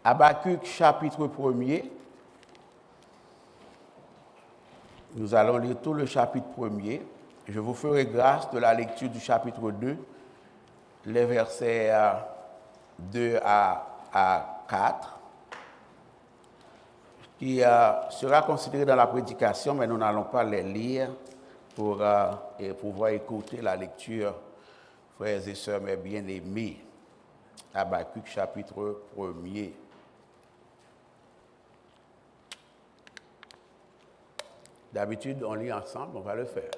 Habakkuk chapitre 1er. Nous allons lire tout le chapitre 1er. Je vous ferai grâce de la lecture du chapitre 2, les versets 2 à 4, qui sera considéré dans la prédication, mais nous n'allons pas les lire pour pouvoir écouter la lecture, frères et sœurs, mes bien-aimés. Habakkuk chapitre 1er. D'habitude, on lit ensemble, on va le faire.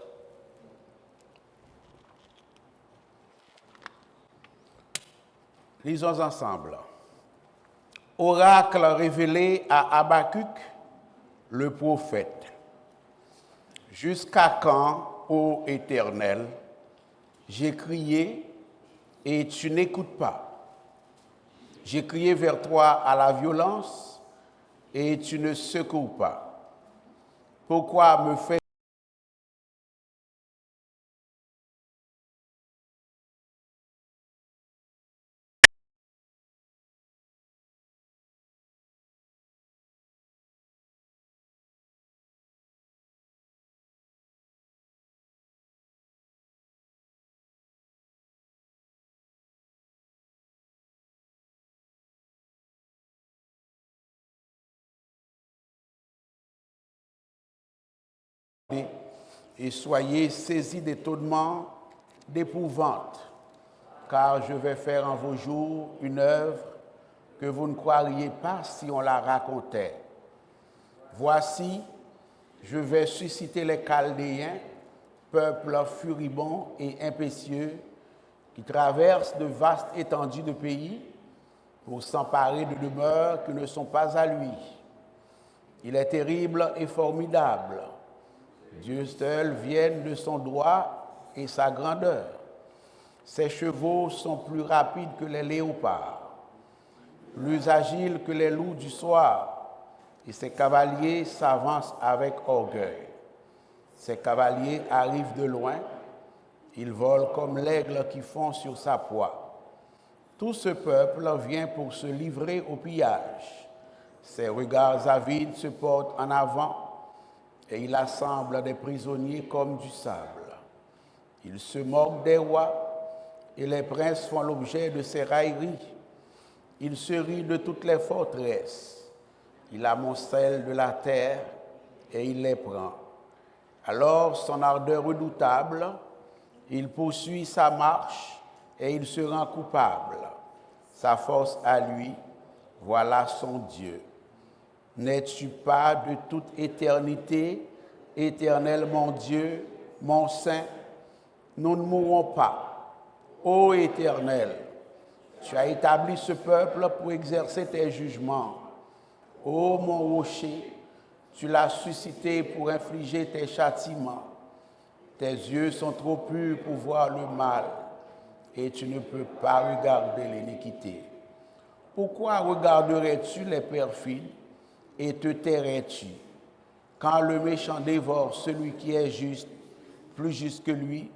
Lisons ensemble. Oracle révélé à Habakkuk, le prophète. Jusqu'à quand, ô Éternel, j'ai crié et tu n'écoutes pas. J'ai crié vers toi à la violence et tu ne secours pas. Pourquoi me fais et soyez saisis d'étonnement, d'épouvante, car je vais faire en vos jours une œuvre que vous ne croiriez pas si on la racontait. Voici, je vais susciter les Chaldéens, peuple furibond et impétueux, qui traverse de vastes étendues de pays pour s'emparer de demeures qui ne sont pas à lui. Il est terrible et formidable. Dieu seul vient de son droit et sa grandeur. Ses chevaux sont plus rapides que les léopards, plus agiles que les loups du soir, et ses cavaliers s'avancent avec orgueil. Ses cavaliers arrivent de loin, ils volent comme l'aigle qui fond sur sa proie. Tout ce peuple vient pour se livrer au pillage. Ses regards avides se portent en avant, et il assemble des prisonniers comme du sable. Il se moque des rois, et les princes font l'objet de ses railleries. Il se rit de toutes les forteresses. Il amoncelle de la terre, et il les prend. Alors son ardeur redoutable, il poursuit sa marche, et il se rend coupable. Sa force à lui, voilà son Dieu. N'es-tu pas de toute éternité, Éternel mon Dieu, mon Saint? Nous ne mourrons pas. Ô Éternel, tu as établi ce peuple pour exercer tes jugements. Ô mon rocher, tu l'as suscité pour infliger tes châtiments. Tes yeux sont trop purs pour voir le mal, et tu ne peux pas regarder l'iniquité. Pourquoi regarderais-tu les perfides et te tairais-tu? Quand le méchant dévore celui qui est juste, plus juste que lui,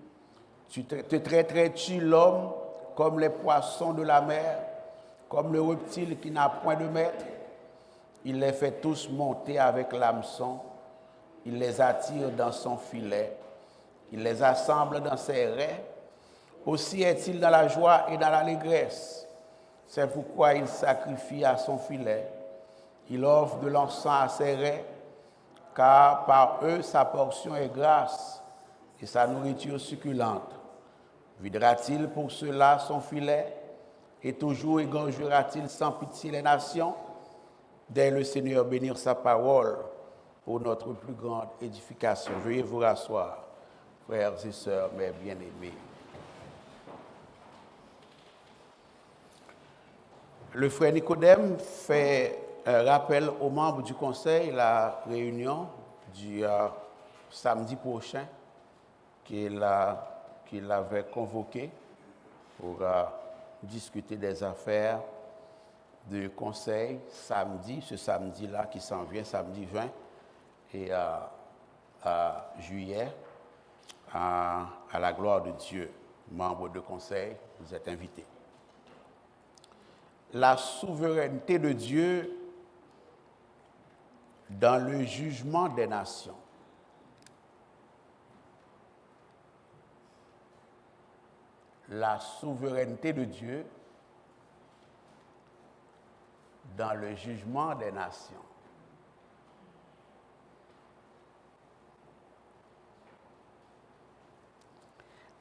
te traiterais-tu l'homme comme les poissons de la mer, comme le reptile qui n'a point de maître? Il les fait tous monter avec l'hameçon, il les attire dans son filet, il les assemble dans ses raies. Aussi est-il dans la joie et dans l'allégresse. C'est pourquoi il sacrifie à son filet. Il offre de l'encens à ses raies, car par eux sa portion est grasse et sa nourriture succulente. Videra-t-il pour cela son filet et toujours égorgera-t-il sans pitié les nations? Dès le Seigneur bénir sa parole pour notre plus grande édification. Veuillez vous rasseoir, frères et sœurs, mes bien-aimés. Le frère Nicodème fait un rappel aux membres du conseil, la réunion du samedi prochain qu'il avait convoqué pour discuter des affaires du conseil samedi, ce samedi-là qui s'en vient, samedi 20 et juillet, à la gloire de Dieu. Membres de conseil, vous êtes invités. la souveraineté de Dieu dans le jugement des nations. La souveraineté de Dieu dans le jugement des nations.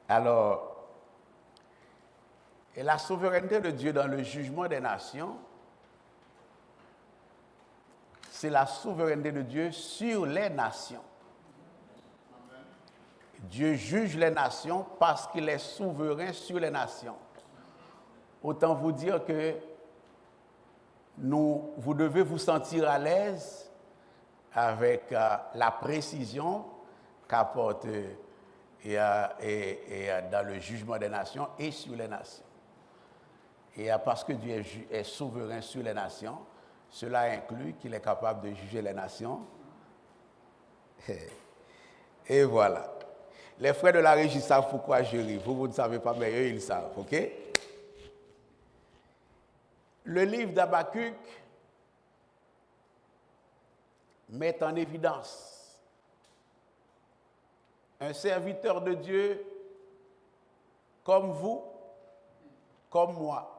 Alors, et la souveraineté de Dieu dans le jugement des nations, c'est la souveraineté de Dieu sur les nations. Dieu juge les nations parce qu'il est souverain sur les nations. Autant vous dire que vous devez vous sentir à l'aise avec la précision qu'apporte dans le jugement des nations et sur les nations. Et parce que Dieu est souverain sur les nations, cela inclut qu'il est capable de juger les nations. Et voilà. Les frères de la régie savent pourquoi je ris. Vous ne savez pas, mais eux, ils savent, ok? Le livre d'Habakkuk met en évidence un serviteur de Dieu comme vous, comme moi.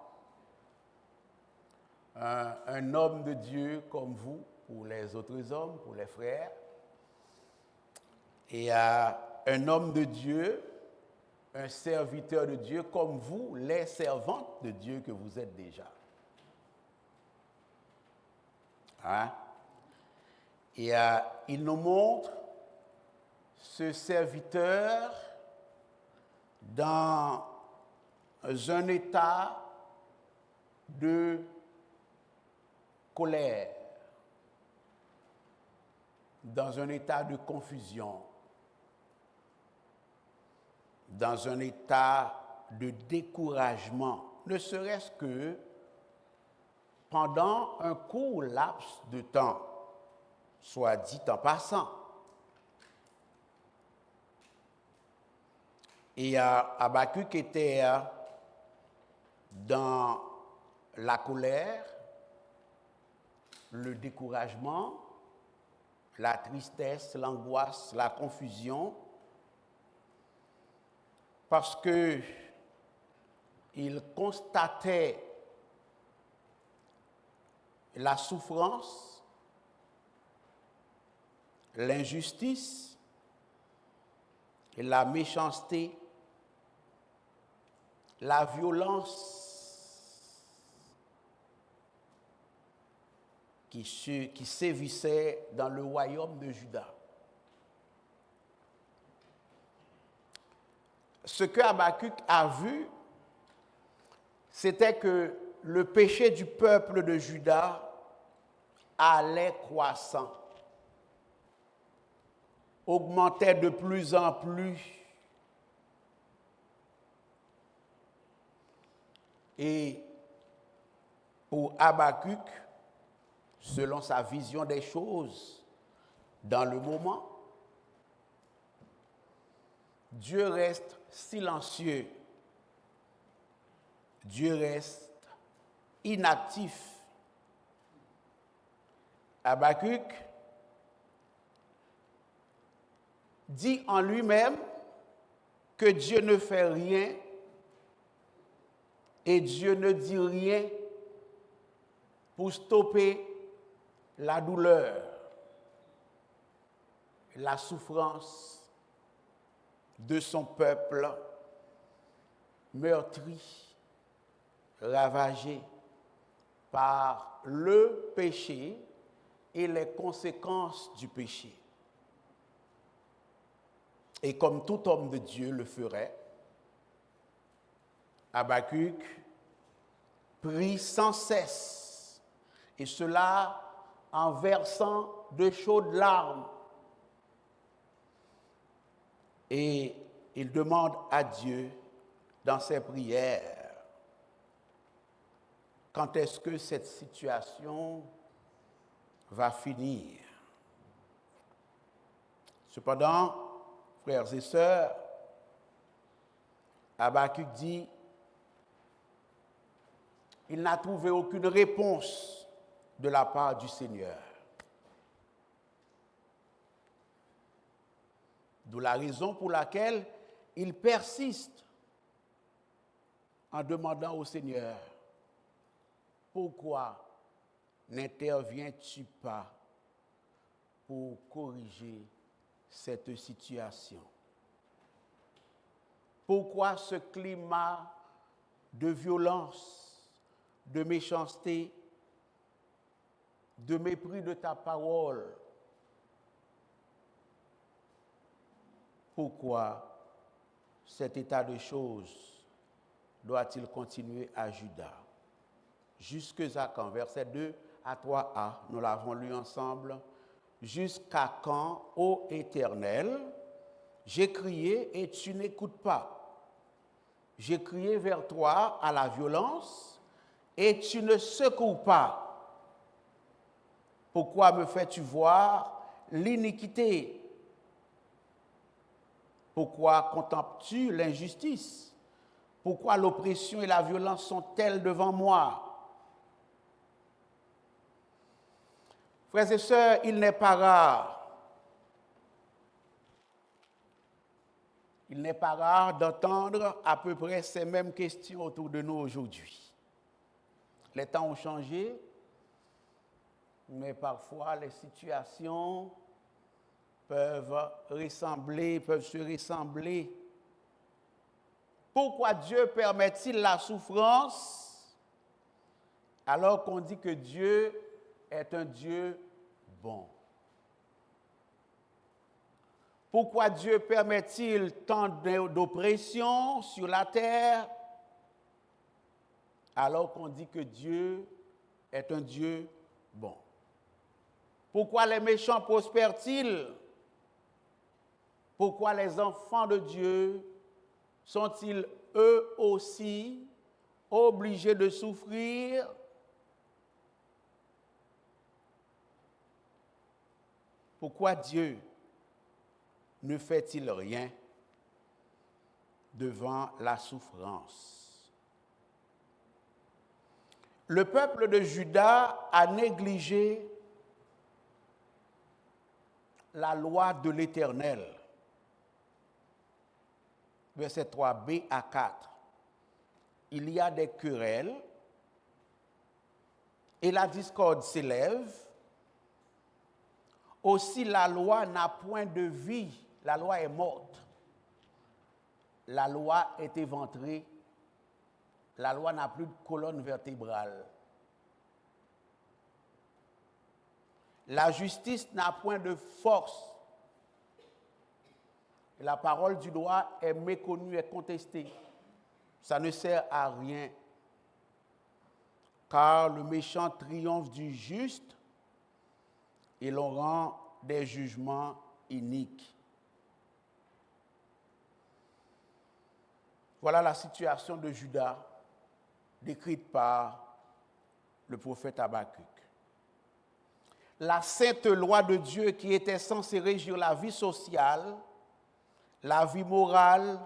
Un homme de Dieu comme vous, pour les autres hommes, pour les frères. Et un homme de Dieu, un serviteur de Dieu comme vous, les servantes de Dieu que vous êtes déjà. Hein? Et il nous montre ce serviteur dans un état de colère, dans un état de confusion, dans un état de découragement, ne serait-ce que pendant un court laps de temps, soit dit en passant. Et Habakkuk était dans la colère, le découragement, la tristesse, l'angoisse, la confusion, parce que il constatait la souffrance, l'injustice et la méchanceté, la violence qui sévissait dans le royaume de Juda. Ce que Habakkuk a vu, c'était que le péché du peuple de Juda allait croissant, augmentait de plus en plus. Et pour Habakkuk, selon sa vision des choses, dans le moment, Dieu reste silencieux. Dieu reste inactif. Habakkuk dit en lui-même que Dieu ne fait rien et Dieu ne dit rien pour stopper la douleur, la souffrance de son peuple meurtri, ravagé par le péché et les conséquences du péché. Et comme tout homme de Dieu le ferait, Habakkuk prie sans cesse, et cela en versant de chaudes larmes. Et il demande à Dieu, dans ses prières, quand est-ce que cette situation va finir. Cependant, frères et sœurs, Habakkuk dit, il n'a trouvé aucune réponse de la part du Seigneur. D'où la raison pour laquelle il persiste en demandant au Seigneur, pourquoi n'interviens-tu pas pour corriger cette situation? Pourquoi ce climat de violence, de méchanceté, de mépris de ta parole? Pourquoi cet état de choses doit-il continuer à Juda? Jusqu'à quand? Verset 2 à 3a, nous l'avons lu ensemble. Jusqu'à quand, ô Éternel, j'ai crié et tu n'écoutes pas. J'ai crié vers toi à la violence et tu ne secours pas. Pourquoi me fais-tu voir l'iniquité? Pourquoi contemples-tu l'injustice? Pourquoi l'oppression et la violence sont-elles devant moi? Frères et sœurs, il n'est pas rare d'entendre à peu près ces mêmes questions autour de nous aujourd'hui. Les temps ont changé, mais parfois les situations peuvent se ressembler. Pourquoi Dieu permet-il la souffrance alors qu'on dit que Dieu est un Dieu bon? Pourquoi Dieu permet-il tant d'oppression sur la terre alors qu'on dit que Dieu est un Dieu bon? Pourquoi les méchants prospèrent-ils? Pourquoi les enfants de Dieu sont-ils eux aussi obligés de souffrir? Pourquoi Dieu ne fait-il rien devant la souffrance? Le peuple de Juda a négligé la loi de l'Éternel. Verset 3b à 4. Il y a des querelles et la discorde s'élève. Aussi, la loi n'a point de vie. La loi est morte. La loi est éventrée. La loi n'a plus de colonne vertébrale. La justice n'a point de force. La parole du droit est méconnue et contestée. Ça ne sert à rien. Car le méchant triomphe du juste et l'on rend des jugements iniques. Voilà la situation de Juda décrite par le prophète Habakkuk. La sainte loi de Dieu qui était censée régir la vie sociale, la vie morale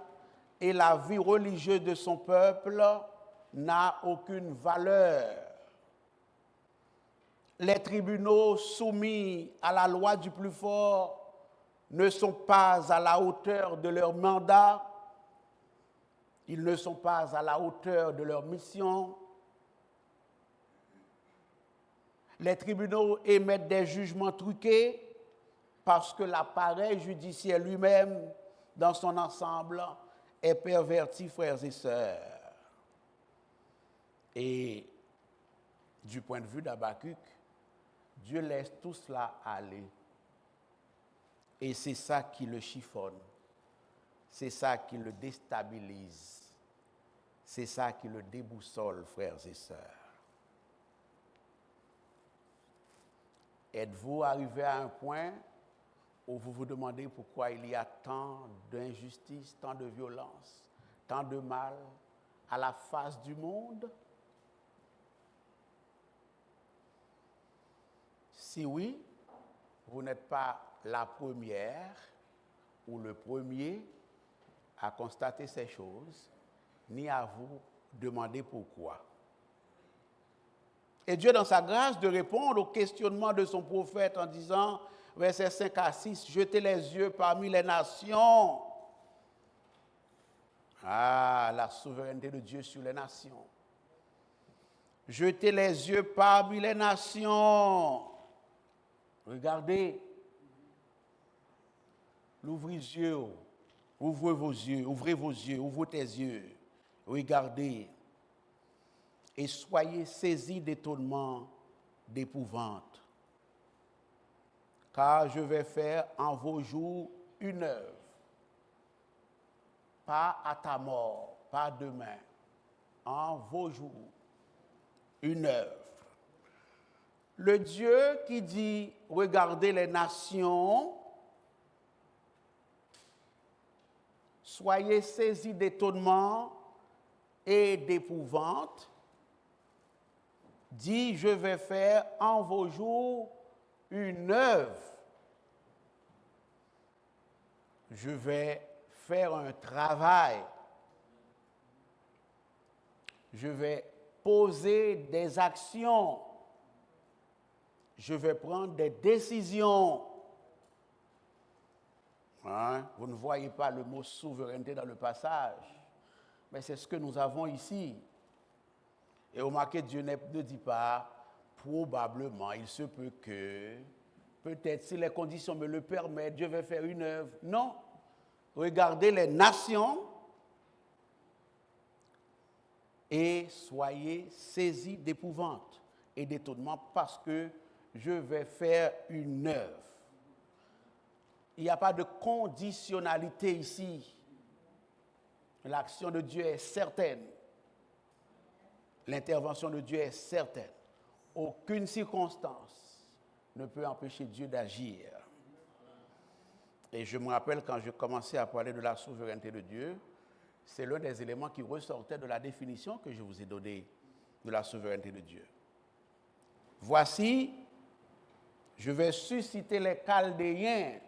et la vie religieuse de son peuple n'a aucune valeur. Les tribunaux soumis à la loi du plus fort ne sont pas à la hauteur de leur mandat, ils ne sont pas à la hauteur de leur mission. Les tribunaux émettent des jugements truqués parce que l'appareil judiciaire lui-même, dans son ensemble, est perverti, frères et sœurs. Et du point de vue d'Habakkuk, Dieu laisse tout cela aller. Et c'est ça qui le chiffonne. C'est ça qui le déstabilise. C'est ça qui le déboussole, frères et sœurs. Êtes-vous arrivé à un point où vous vous demandez pourquoi il y a tant d'injustice, tant de violence, tant de mal à la face du monde? Si oui, vous n'êtes pas la première ou le premier à constater ces choses, ni à vous demander pourquoi. Et Dieu, dans sa grâce, de répondre au questionnement de son prophète en disant, versets 5 à 6, jetez les yeux parmi les nations. Ah, la souveraineté de Dieu sur les nations. Jetez les yeux parmi les nations. Regardez. Ouvrez les yeux. Ouvrez vos yeux. Ouvrez vos yeux. Ouvrez tes yeux. Regardez. Et soyez saisis d'étonnement, d'épouvante. Car je vais faire en vos jours une œuvre. Pas à ta mort, pas demain. En vos jours, une œuvre. Le Dieu qui dit, regardez les nations, soyez saisis d'étonnement et d'épouvante, dit, je vais faire en vos jours une œuvre. Je vais faire un travail. Je vais poser des actions. Je vais prendre des décisions. Hein? Vous ne voyez pas le mot souveraineté dans le passage, mais c'est ce que nous avons ici. Et remarquez, Dieu ne dit pas probablement, il se peut que, peut-être si les conditions me le permettent, Dieu va faire une œuvre. Non. Regardez les nations et soyez saisis d'épouvante et d'étonnement parce que je vais faire une œuvre. Il n'y a pas de conditionnalité ici. L'action de Dieu est certaine. L'intervention de Dieu est certaine. Aucune circonstance ne peut empêcher Dieu d'agir. Et je me rappelle quand je commençais à parler de la souveraineté de Dieu, c'est l'un des éléments qui ressortait de la définition que je vous ai donnée de la souveraineté de Dieu. Voici, je vais susciter les Chaldéens.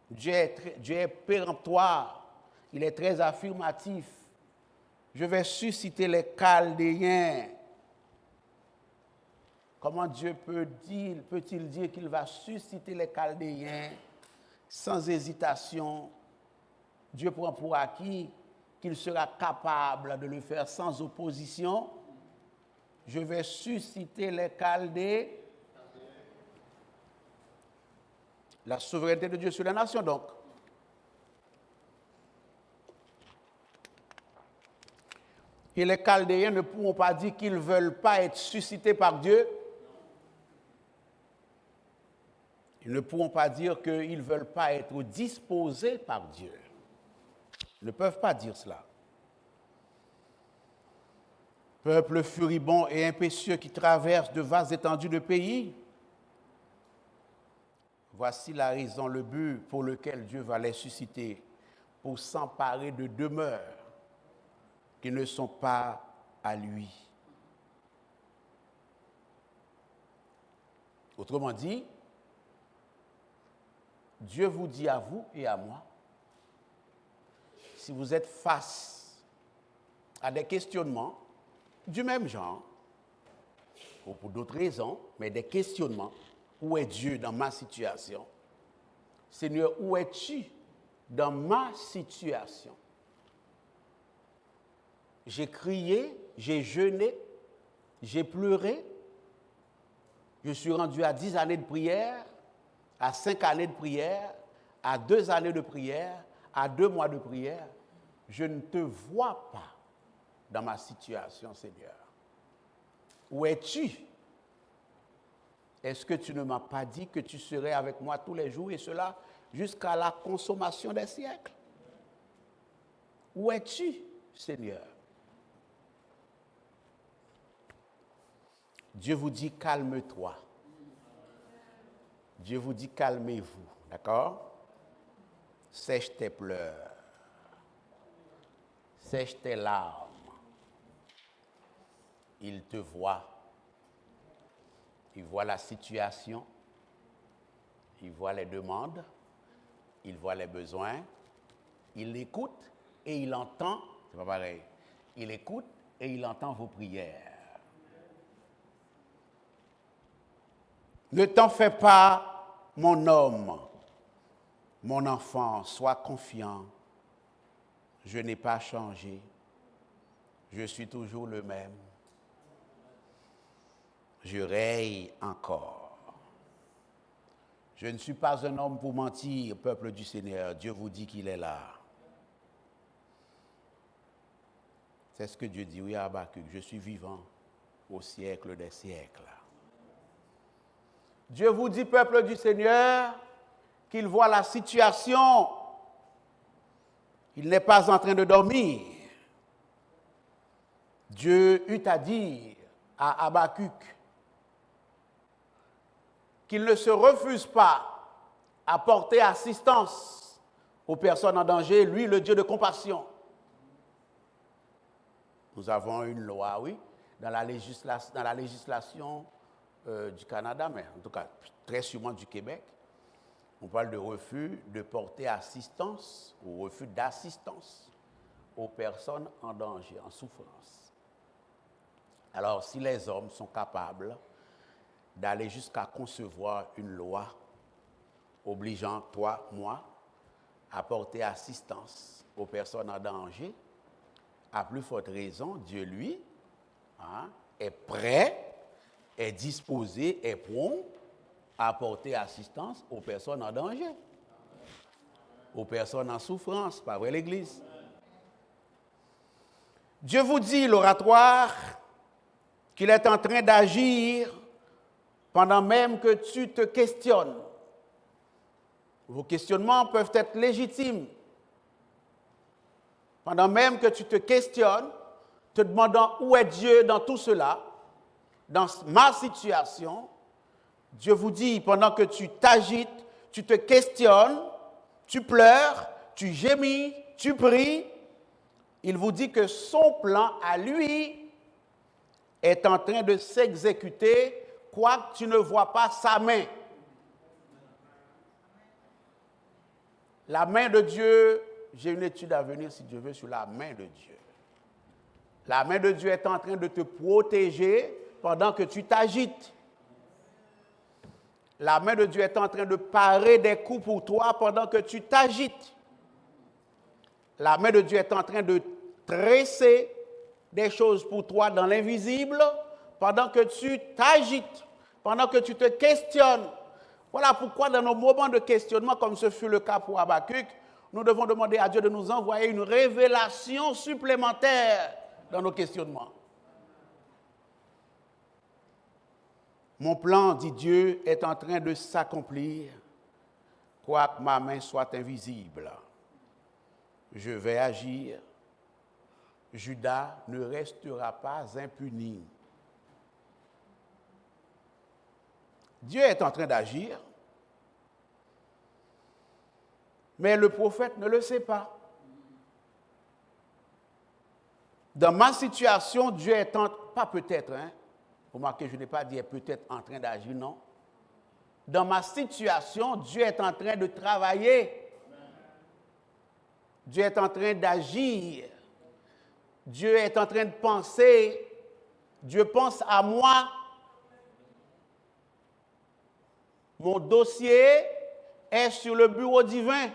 Dieu est péremptoire, il est très affirmatif. Je vais susciter les Chaldéens. Comment Dieu peut-il dire qu'il va susciter les Chaldéens sans hésitation? Dieu prend pour acquis qu'il sera capable de le faire sans opposition. Je vais susciter les Chaldéens. La souveraineté de Dieu sur la nation, donc. Et les Chaldéens ne pourront pas dire qu'ils ne veulent pas être suscités par Dieu. Ils ne pourront pas dire qu'ils ne veulent pas être disposés par Dieu. Ils ne peuvent pas dire cela. Peuple furibond et impétueux qui traverse de vastes étendues de pays, voici la raison, le but pour lequel Dieu va les susciter, pour s'emparer de demeures qui ne sont pas à lui. Autrement dit, Dieu vous dit à vous et à moi, si vous êtes face à des questionnements du même genre, ou pour d'autres raisons, mais des questionnements, où est Dieu dans ma situation? Seigneur, où es-tu dans ma situation? J'ai crié, j'ai jeûné, j'ai pleuré, je suis rendu à 10 années de prière, à 5 années de prière, à 2 années de prière, à 2 mois de prière. Je ne te vois pas dans ma situation, Seigneur. Où es-tu? Est-ce que tu ne m'as pas dit que tu serais avec moi tous les jours et cela jusqu'à la consommation des siècles? Où es-tu, Seigneur? Dieu vous dit calme-toi. Dieu vous dit calmez-vous, d'accord? Sèche tes pleurs. Sèche tes larmes. Il te voit. Il voit la situation. Il voit les demandes. Il voit les besoins. Il écoute et il entend. C'est pas pareil. Il écoute et il entend vos prières. Ne t'en fais pas, mon homme, mon enfant, sois confiant. Je n'ai pas changé. Je suis toujours le même. Je règne encore. Je ne suis pas un homme pour mentir, peuple du Seigneur. Dieu vous dit qu'il est là. C'est ce que Dieu dit, oui, à Habakkuk. Je suis vivant au siècle des siècles. Dieu vous dit, peuple du Seigneur, qu'il voit la situation. Il n'est pas en train de dormir. Dieu eut à dire à Habakkuk qu'il ne se refuse pas à porter assistance aux personnes en danger, lui, le Dieu de compassion. Nous avons une loi, oui, dans la législation du Canada, mais en tout cas très sûrement du Québec. On parle de refus de porter assistance ou refus d'assistance aux personnes en danger, en souffrance. Alors, si les hommes sont capables d'aller jusqu'à concevoir une loi obligeant toi, moi, à porter assistance aux personnes en danger, à plus forte raison, Dieu, lui, est prêt, est disposé, est prompt à apporter assistance aux personnes en danger, aux personnes en souffrance, pas vrai l'Église? Dieu vous dit, l'oratoire, qu'il est en train d'agir pendant même que tu te questionnes. Vos questionnements peuvent être légitimes. Pendant même que tu te questionnes, te demandant où est Dieu dans tout cela, dans ma situation, Dieu vous dit, pendant que tu t'agites, tu te questionnes, tu pleures, tu gémis, tu pries, il vous dit que son plan à lui est en train de s'exécuter, quoique tu ne vois pas sa main. La main de Dieu, j'ai une étude à venir, si Dieu veut, sur la main de Dieu. La main de Dieu est en train de te protéger pendant que tu t'agites. La main de Dieu est en train de parer des coups pour toi pendant que tu t'agites. La main de Dieu est en train de tresser des choses pour toi dans l'invisible pendant que tu t'agites, pendant que tu te questionnes. Voilà pourquoi dans nos moments de questionnement, comme ce fut le cas pour Habakkuk, nous devons demander à Dieu de nous envoyer une révélation supplémentaire dans nos questionnements. Mon plan, dit Dieu, est en train de s'accomplir, quoique ma main soit invisible. Je vais agir. Judas ne restera pas impuni. Dieu est en train d'agir, mais le prophète ne le sait pas. Dans ma situation, Dieu est pas peut-être, remarquez, je n'ai pas dit peut-être en train d'agir, non. Dans ma situation, Dieu est en train de travailler. Dieu est en train d'agir. Dieu est en train de penser. Dieu pense à moi. Mon dossier est sur le bureau divin.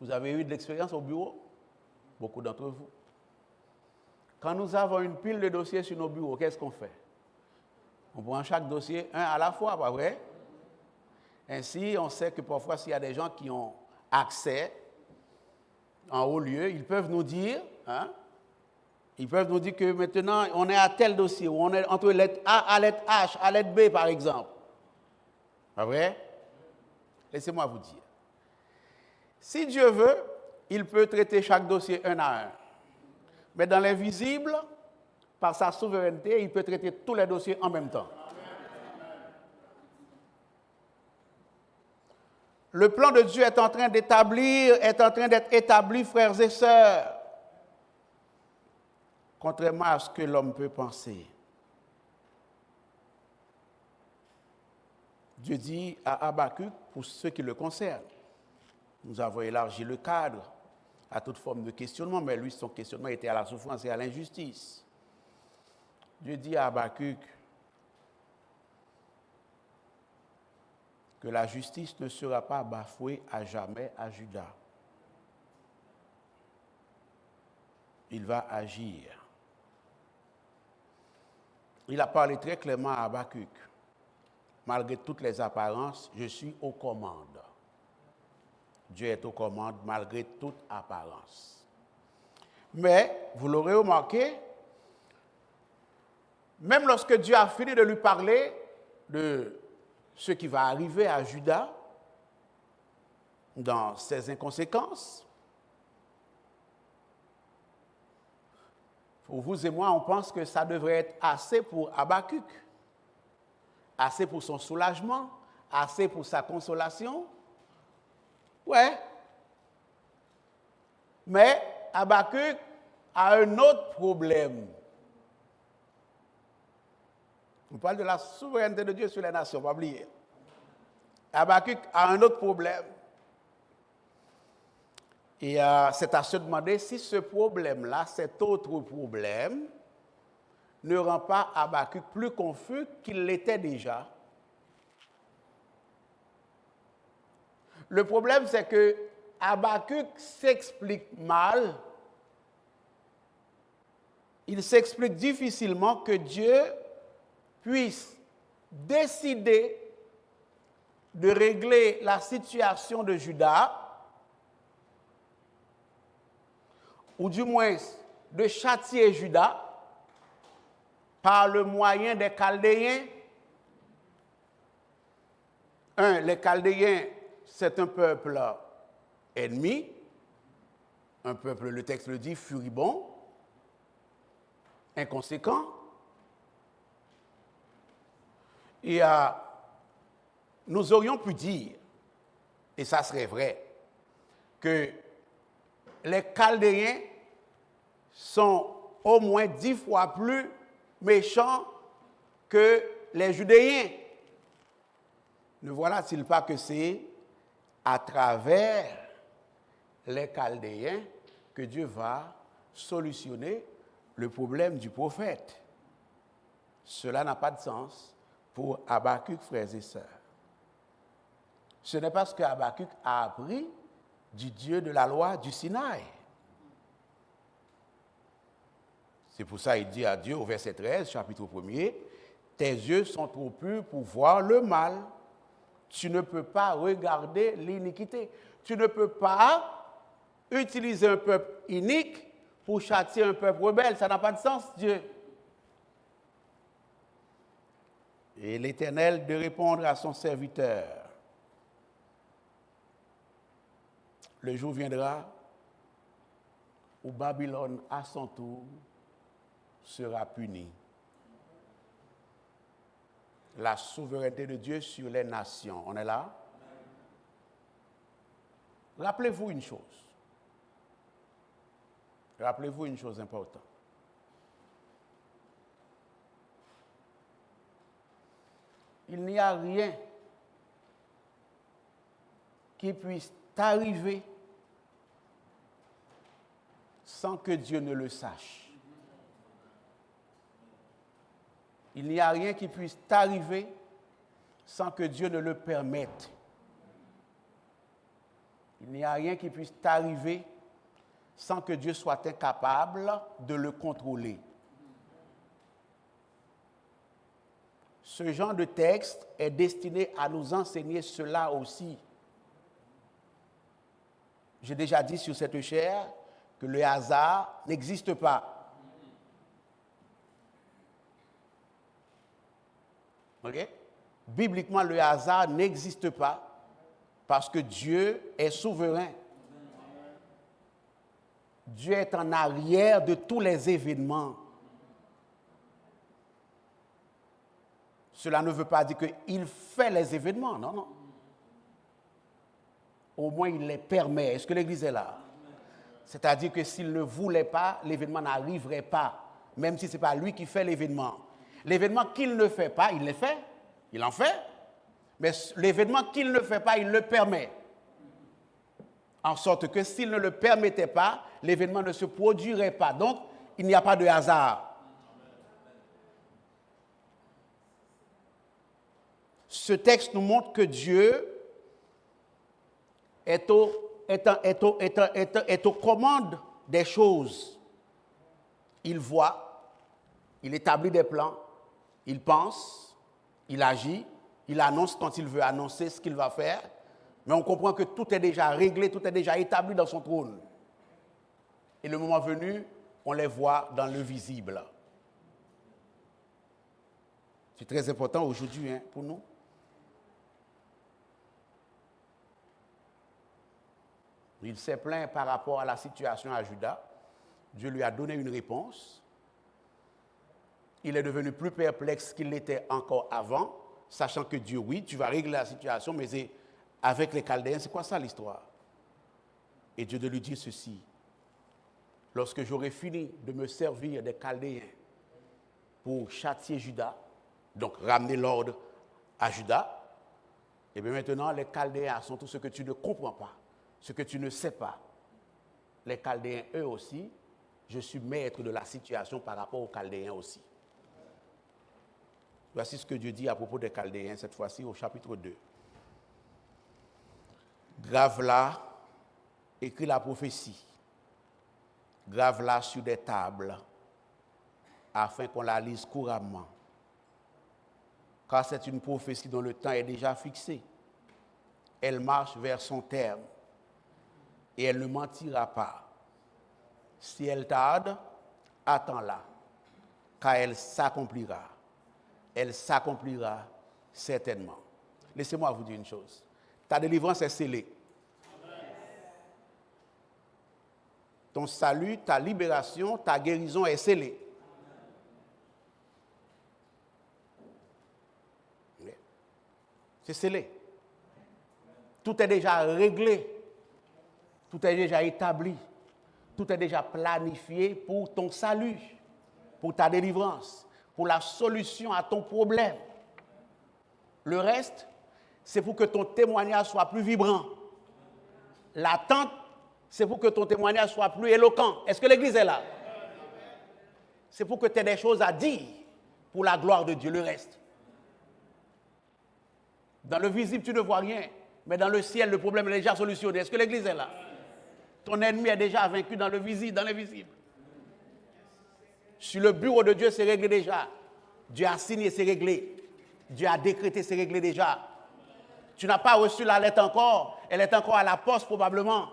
Vous avez eu de l'expérience au bureau? Beaucoup d'entre vous. Quand nous avons une pile de dossiers sur nos bureaux, qu'est-ce qu'on fait? On prend chaque dossier un à la fois, pas vrai? Ainsi, on sait que parfois, s'il y a des gens qui ont accès en haut lieu, ils peuvent nous dire, ils peuvent nous dire que maintenant, on est à tel dossier, ou on est entre lettre A à lettre H, à lettre B, par exemple. Pas vrai? Laissez-moi vous dire. Si Dieu veut, il peut traiter chaque dossier un à un. Mais dans l'invisible, par sa souveraineté, il peut traiter tous les dossiers en même temps. Le plan de Dieu est en train d'être établi, frères et sœurs, contrairement à ce que l'homme peut penser. Dieu dit à Habakkuk, pour ceux qui le concernent, nous avons élargi le cadre à toute forme de questionnement, mais lui, son questionnement était à la souffrance et à l'injustice. Dieu dit à Habakkuk que la justice ne sera pas bafouée à jamais à Juda. Il va agir. Il a parlé très clairement à Habakkuk. Malgré toutes les apparences, je suis aux commandes. Dieu est aux commandes malgré toute apparence. Mais, vous l'aurez remarqué, même lorsque Dieu a fini de lui parler de ce qui va arriver à Juda, dans ses inconséquences, pour vous et moi, on pense que ça devrait être assez pour Habakkuk, assez pour son soulagement, assez pour sa consolation. Ouais. Mais Habakkuk a un autre problème. On parle de la souveraineté de Dieu sur les nations, pas oublier. Habakkuk a un autre problème. Et c'est à se demander si ce problème-là, cet autre problème, ne rend pas Habakkuk plus confus qu'il l'était déjà. Le problème, c'est que Habakkuk s'explique mal. Il s'explique difficilement que Dieu puisse décider de régler la situation de Juda, ou du moins de châtier Juda, par le moyen des Chaldéens. Les Chaldéens, c'est un peuple ennemi, un peuple, le texte le dit, furibond, inconséquent. Et nous aurions pu dire, et ça serait vrai, que les Chaldéens sont au moins 10 fois plus méchants que les Judéens. Ne voilà-t-il pas que c'est à travers les Chaldéens que Dieu va solutionner le problème du prophète? Cela n'a pas de sens pour Habakkuk, frères et sœurs. Ce n'est pas ce que Habakkuk a appris du Dieu de la loi du Sinaï. C'est pour ça qu'il dit à Dieu au verset 13, chapitre 1er, « Tes yeux sont trop purs pour voir le mal. Tu ne peux pas regarder l'iniquité. Tu ne peux pas utiliser un peuple inique pour châtier un peuple rebelle. Ça n'a pas de sens, Dieu. » Et l'Éternel de répondre à son serviteur. Le jour viendra où Babylone, à son tour, sera punie. La souveraineté de Dieu sur les nations. On est là? Rappelez-vous une chose. Rappelez-vous une chose importante. Il n'y a rien qui puisse t'arriver sans que Dieu ne le sache. Il n'y a rien qui puisse t'arriver sans que Dieu ne le permette. Il n'y a rien qui puisse t'arriver sans que Dieu soit incapable de le contrôler. Ce genre de texte est destiné à nous enseigner cela aussi. J'ai déjà dit sur cette chaire que le hasard n'existe pas. Okay? Bibliquement, le hasard n'existe pas parce que Dieu est souverain. Dieu est en arrière de tous les événements. Cela ne veut pas dire qu'il fait les événements, non, non. Au moins, il les permet. Est-ce que l'Église est là? C'est-à-dire que s'il ne voulait pas, l'événement n'arriverait pas, même si ce n'est pas lui qui fait l'événement. L'événement qu'il ne fait pas, il le fait, il en fait, mais l'événement qu'il ne fait pas, il le permet. En sorte que s'il ne le permettait pas, l'événement ne se produirait pas. Donc, il n'y a pas de hasard. ce texte nous montre que Dieu est aux commandes des choses. Il voit, il établit des plans, il pense, il agit, il annonce quand il veut annoncer ce qu'il va faire, mais on comprend que tout est déjà réglé, tout est déjà établi dans son trône. Et le moment venu, on les voit dans le visible. C'est très important aujourd'hui pour nous. Il s'est plaint par rapport à la situation à Juda. Dieu lui a donné une réponse. Il est devenu plus perplexe qu'il l'était encore avant, sachant que Dieu, oui, tu vas régler la situation, mais avec les Chaldéens, c'est quoi ça l'histoire? Et Dieu de lui dire ceci: lorsque j'aurai fini de me servir des Chaldéens pour châtier Juda, donc ramener l'ordre à Juda, et bien maintenant les Chaldéens sont tout ce que tu ne comprends pas, ce que tu ne sais pas. Les Chaldéens, eux aussi, je suis maître de la situation par rapport aux Chaldéens aussi. Voici ce que Dieu dit à propos des Chaldéens, cette fois-ci au chapitre 2. Grave-la, écris la prophétie, grave-la sur des tables, afin qu'on la lise couramment. Car c'est une prophétie dont le temps est déjà fixé. Elle marche vers son terme, et elle ne mentira pas. Si elle tarde, attends-la, car elle s'accomplira. Elle s'accomplira certainement. Laissez-moi vous dire une chose. Ta délivrance est scellée. Ton salut, ta libération, ta guérison est scellée. C'est scellé. Tout est déjà réglé. Tout est déjà établi. Tout est déjà planifié pour ton salut, pour ta délivrance, pour la solution à ton problème. Le reste, c'est pour que ton témoignage soit plus vibrant. L'attente, c'est pour que ton témoignage soit plus éloquent. Est-ce que l'Église est là? C'est pour que tu aies des choses à dire pour la gloire de Dieu, le reste. Dans le visible, tu ne vois rien, mais dans le ciel, le problème est déjà solutionné. Est-ce que l'Église est là? Ton ennemi est déjà vaincu dans le visible, dans l'invisible. Sur le bureau de Dieu, c'est réglé déjà. Dieu a signé, c'est réglé. Dieu a décrété, c'est réglé déjà. Tu n'as pas reçu la lettre encore. Elle est encore à la poste probablement.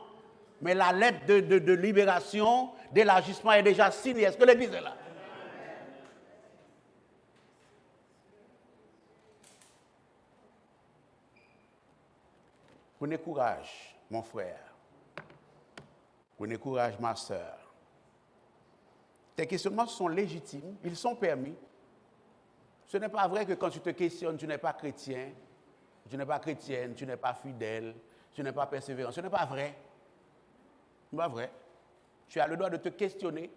Mais la lettre de libération, d'élargissement est déjà signée. Est-ce que l'Église est là? Prenez courage, mon frère. Prenez courage, ma sœur. Tes questionnements sont légitimes, ils sont permis. Ce n'est pas vrai que quand tu te questionnes, tu n'es pas chrétien, tu n'es pas chrétienne, tu n'es pas fidèle, tu n'es pas persévérant. Ce n'est pas vrai. Ce n'est pas vrai. Tu as le droit de te questionner.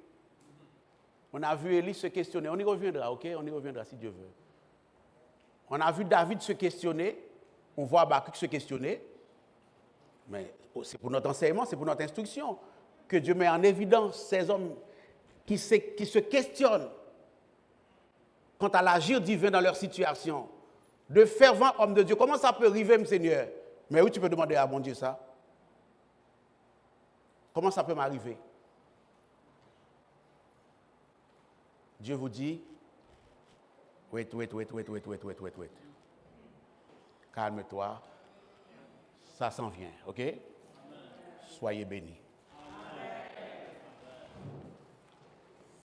On a vu Élie se questionner. On y reviendra, ok? On y reviendra si Dieu veut. On a vu David se questionner. On voit Habakkuk se questionner. Mais c'est pour notre enseignement, c'est pour notre instruction que Dieu met en évidence ces hommes qui se questionnent quant à l'agir divin dans leur situation. De fervents hommes de Dieu. Comment ça peut arriver, mon Seigneur? Mais oui, tu peux demander à mon Dieu ça. Comment ça peut m'arriver? Dieu vous dit, wait. Calme-toi. Ça s'en vient, ok? Soyez bénis.